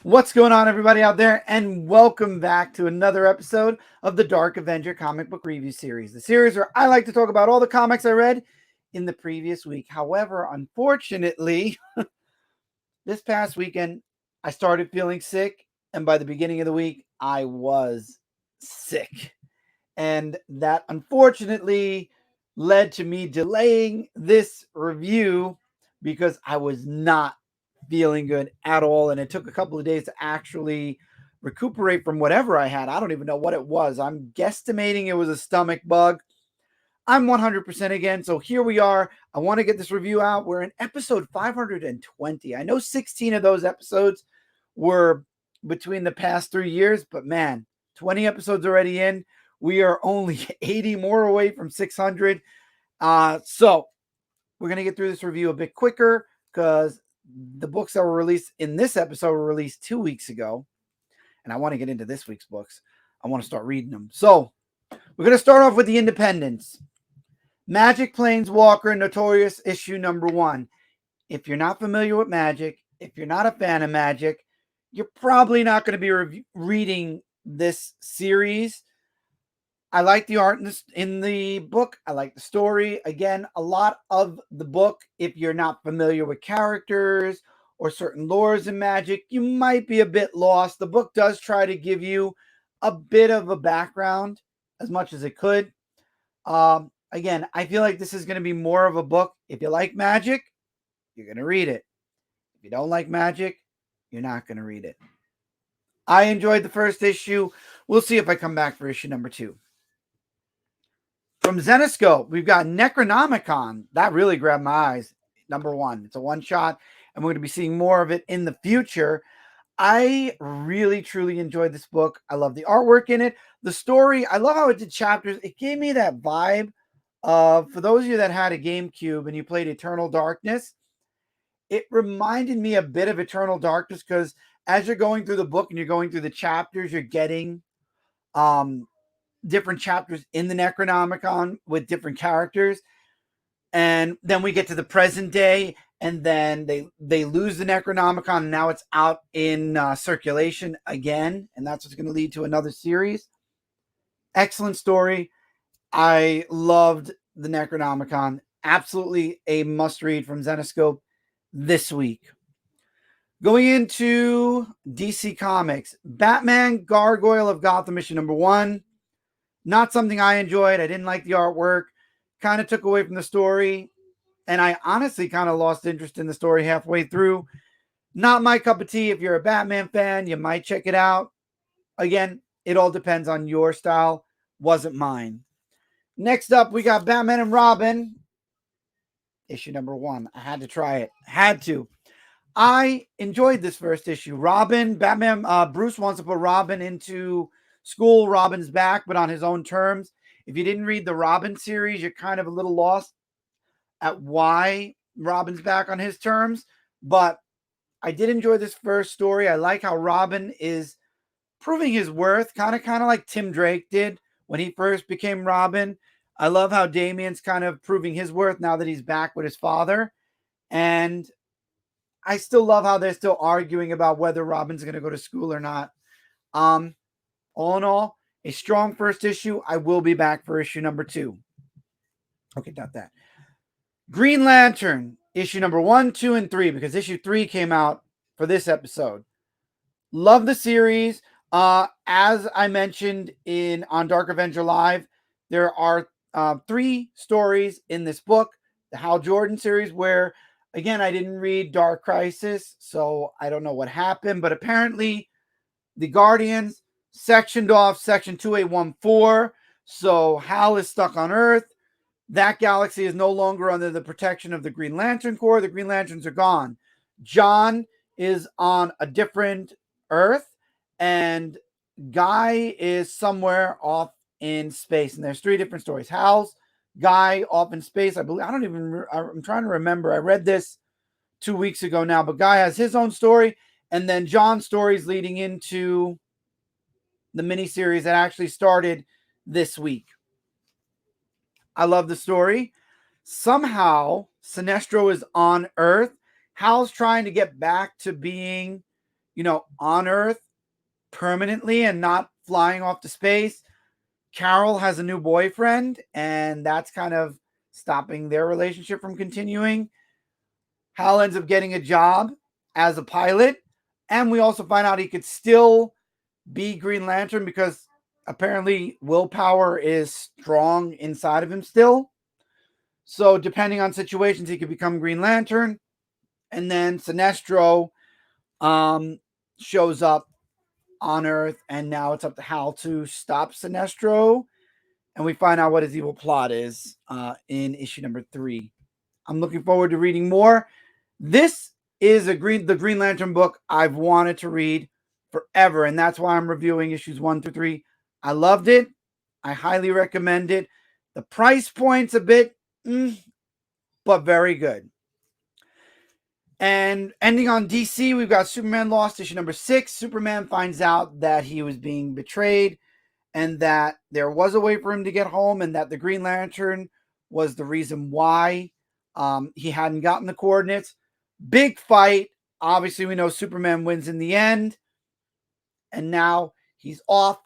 What's going on, everybody out there? And welcome back to another episode of the Dark Avenger comic book review series. The series where I like to talk about all the comics I read in the previous week. However, unfortunately, this past weekend, I started feeling sick. And by the beginning of the week, I was sick. And that unfortunately led to me delaying this review because I was not feeling good at all. And it took a couple of days to actually recuperate from whatever I had. I don't even know what it was. I'm guesstimating it was a stomach bug. I'm 100% again. So here we are. I want to get this review out. We're in episode 520. I know 16 of those episodes were between the past 3 years, but man, 20 episodes already in. We are only 80 more away from 600. So we're going to get through this review a bit quicker because the books that were released in this episode were released 2 weeks ago. And I want to get into this week's books. I want to start reading them. So we're going to start off with the Independents. Magic Planeswalker Notorious issue number 1. If you're not familiar with Magic, if you're not a fan of Magic, you're probably not going to be reading this series. I like the art in the book. I like the story. Again, a lot of the book, if you're not familiar with characters or certain lores in Magic, you might be a bit lost. The book does try to give you a bit of a background as much as it could. Again, I feel like this is going to be more of a book. If you like Magic, you're going to read it. If you don't like Magic, you're not going to read it. I enjoyed the first issue. We'll see if I come back for issue number 2. From Zenescope, we've got Necronomicon. That really grabbed my eyes. Number 1. It's a one-shot, and we're going to be seeing more of it in the future. I really, truly enjoyed this book. I love the artwork in it. The story, I love how it did chapters. It gave me that vibe of, for those of you that had a GameCube and you played Eternal Darkness, it reminded me a bit of Eternal Darkness because as you're going through the book and you're going through the chapters, you're getting different chapters in the Necronomicon with different characters. And then we get to the present day, and then they lose the Necronomicon, and now it's out in circulation again, and that's what's going to lead to another series. Excellent story. I loved the Necronomicon. Absolutely a must-read from Zenescope this week. Going into DC Comics, Batman Gargoyle of Gotham issue number 1. Not something I enjoyed. I didn't like the artwork. Kind of took away from the story. And I honestly kind of lost interest in the story halfway through. Not my cup of tea. If you're a Batman fan, you might check it out. Again, it all depends on your style. Wasn't mine. Next up, we got Batman and Robin. Issue number 1. I had to try it. Had to. I enjoyed this first issue. Batman, Bruce wants to put Robin into school. Robin's back, but on his own terms. If you didn't read the Robin series, you're kind of a little lost at why Robin's back on his terms. But I did enjoy this first story. I like how Robin is proving his worth, kind of like Tim Drake did when he first became Robin. I love how Damian's kind of proving his worth now that he's back with his father. And I still love how they're still arguing about whether Robin's going to go to school or not. All in all, a strong first issue. I will be back for issue number 2. Okay, got that. Green Lantern, issue number 1, 2, and 3, because issue 3 came out for this episode. Love the series. As I mentioned on Dark Avenger Live, there are 3 stories in this book. The Hal Jordan series, where, again, I didn't read Dark Crisis, so I don't know what happened, but apparently the Guardians sectioned off Section 2814, so Hal is stuck on Earth. That galaxy is no longer under the protection of the Green Lantern Corps. The Green Lanterns are gone. John is on a different Earth, and Guy is somewhere off in space. And there's 3 different stories. Hal's, Guy off in space. I'm trying to remember. I read this 2 weeks ago now, but Guy has his own story. And then John's stories leading into the miniseries that actually started this week. I love the story. Somehow, Sinestro is on Earth. Hal's trying to get back to being on Earth permanently and not flying off to space. Carol has a new boyfriend, and that's kind of stopping their relationship from continuing. Hal ends up getting a job as a pilot, and we also find out he could still be Green Lantern because apparently willpower is strong inside of him still. So depending on situations, he could become Green Lantern. And then Sinestro shows up on Earth, and now it's up to Hal to stop Sinestro. And we find out what his evil plot is in issue number 3. I'm looking forward to reading more. This is the Green Lantern book I've wanted to read forever, and that's why I'm reviewing issues 1 through 3. I loved it. I highly recommend it. The price point's a bit, but very good. And ending on DC, we've got Superman Lost, issue number 6. Superman finds out that he was being betrayed and that there was a way for him to get home, and that the Green Lantern was the reason why he hadn't gotten the coordinates. Big fight. Obviously, we know Superman wins in the end. And now he's off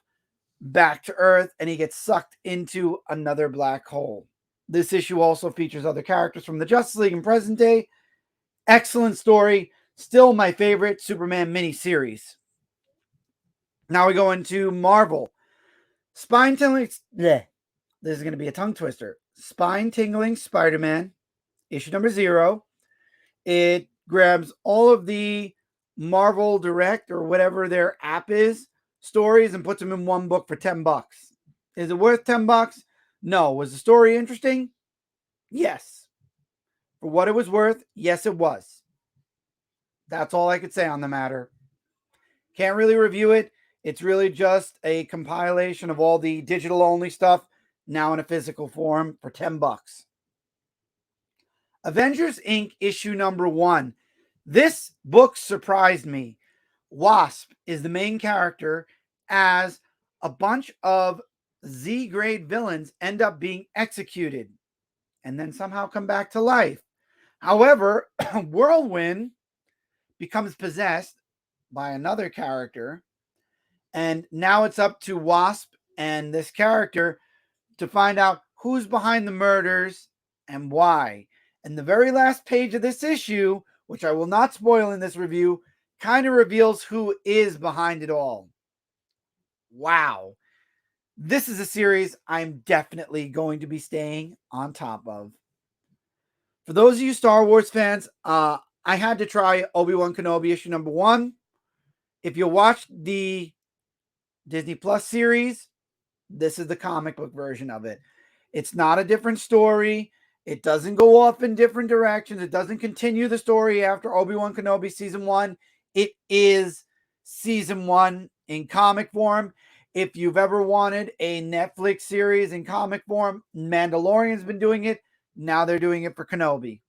back to Earth, and he gets sucked into another black hole. This issue also features other characters from the Justice League in present day. Excellent story. Still my favorite Superman miniseries. Now we go into Marvel. Spine-Tingling... This is going to be a tongue twister. Spine-Tingling Spider-Man, issue number 0. It grabs all of the Marvel Direct or whatever their app is stories and puts them in one book for $10. Is it worth $10? No. Was the story interesting? Yes. For what it was worth, yes, it was. That's all I could say on the matter. Can't really review it. It's really just a compilation of all the digital only stuff now in a physical form for $10. Avengers Inc. issue number 1. This book surprised me. Wasp is the main character, as a bunch of Z-grade villains end up being executed and then somehow come back to life. However, Whirlwind becomes possessed by another character, and now it's up to Wasp and this character to find out who's behind the murders and why. And the very last page of this issue, which I will not spoil in this review, kind of reveals who is behind it all. Wow. This is a series I'm definitely going to be staying on top of. For those of you Star Wars fans, I had to try Obi-Wan Kenobi issue number 1. If you watched the Disney Plus series, this is the comic book version of it. It's not a different story. It doesn't go off in different directions. It doesn't continue the story after Obi-Wan Kenobi season 1. It is season 1 in comic form. If you've ever wanted a Netflix series in comic form, Mandalorian's been doing it. Now they're doing it for Kenobi.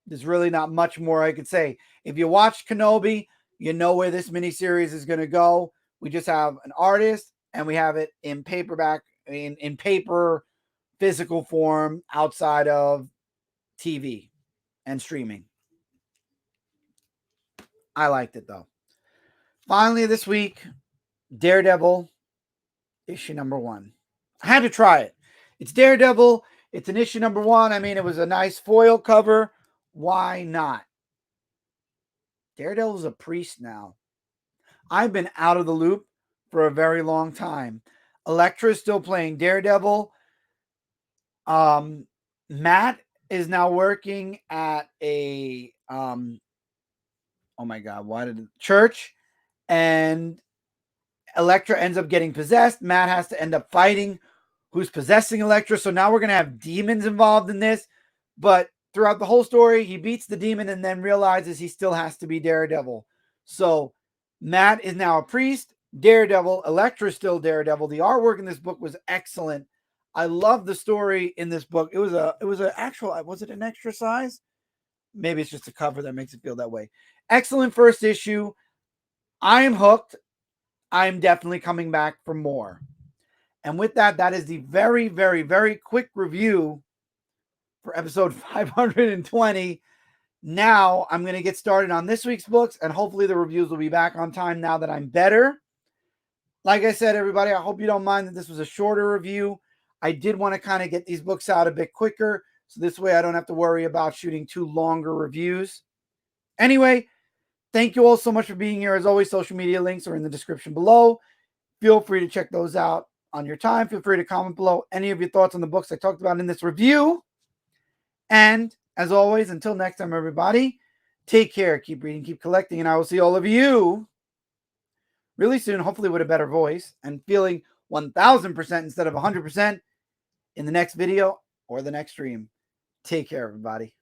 There's really not much more I could say. If you watched Kenobi, you know where this miniseries is going to go. We just have an artist, and we have it in paperback, in paper, physical form, outside of TV and streaming. I liked it, though. Finally, this week, DareDevil, issue number 1. I had to try it. It's DareDevil. It's an issue number 1. I mean, it was a nice foil cover. Why not? Daredevil's a priest now. I've been out of the loop for a very long time. Elektra is still playing Daredevil. Matt is now working at a church, and Elektra ends up getting possessed. Matt has to end up fighting who's possessing Elektra. So now we're going to have demons involved in this. But throughout the whole story, he beats the demon and then realizes he still has to be Daredevil. So Matt is now a priest, Daredevil. Elektra is still Daredevil. The artwork in this book was excellent. I love the story in this book. Was it an extra size? Maybe it's just a cover that makes it feel that way. Excellent first issue. I am hooked. I'm definitely coming back for more. And with that, that is the very, very, very quick review for episode 520. Now I'm going to get started on this week's books, and hopefully the reviews will be back on time now that I'm better. Like I said, everybody, I hope you don't mind that this was a shorter review. I did want to kind of get these books out a bit quicker, so this way I don't have to worry about shooting 2 longer reviews. Anyway, thank you all so much for being here. As always, social media links are in the description below. Feel free to check those out on your time. Feel free to comment below any of your thoughts on the books I talked about in this review. And as always, until next time, everybody, take care, keep reading, keep collecting, and I will see all of you really soon, hopefully with a better voice and feeling 1000% instead of 100% in the next video or the next stream. Take care, everybody.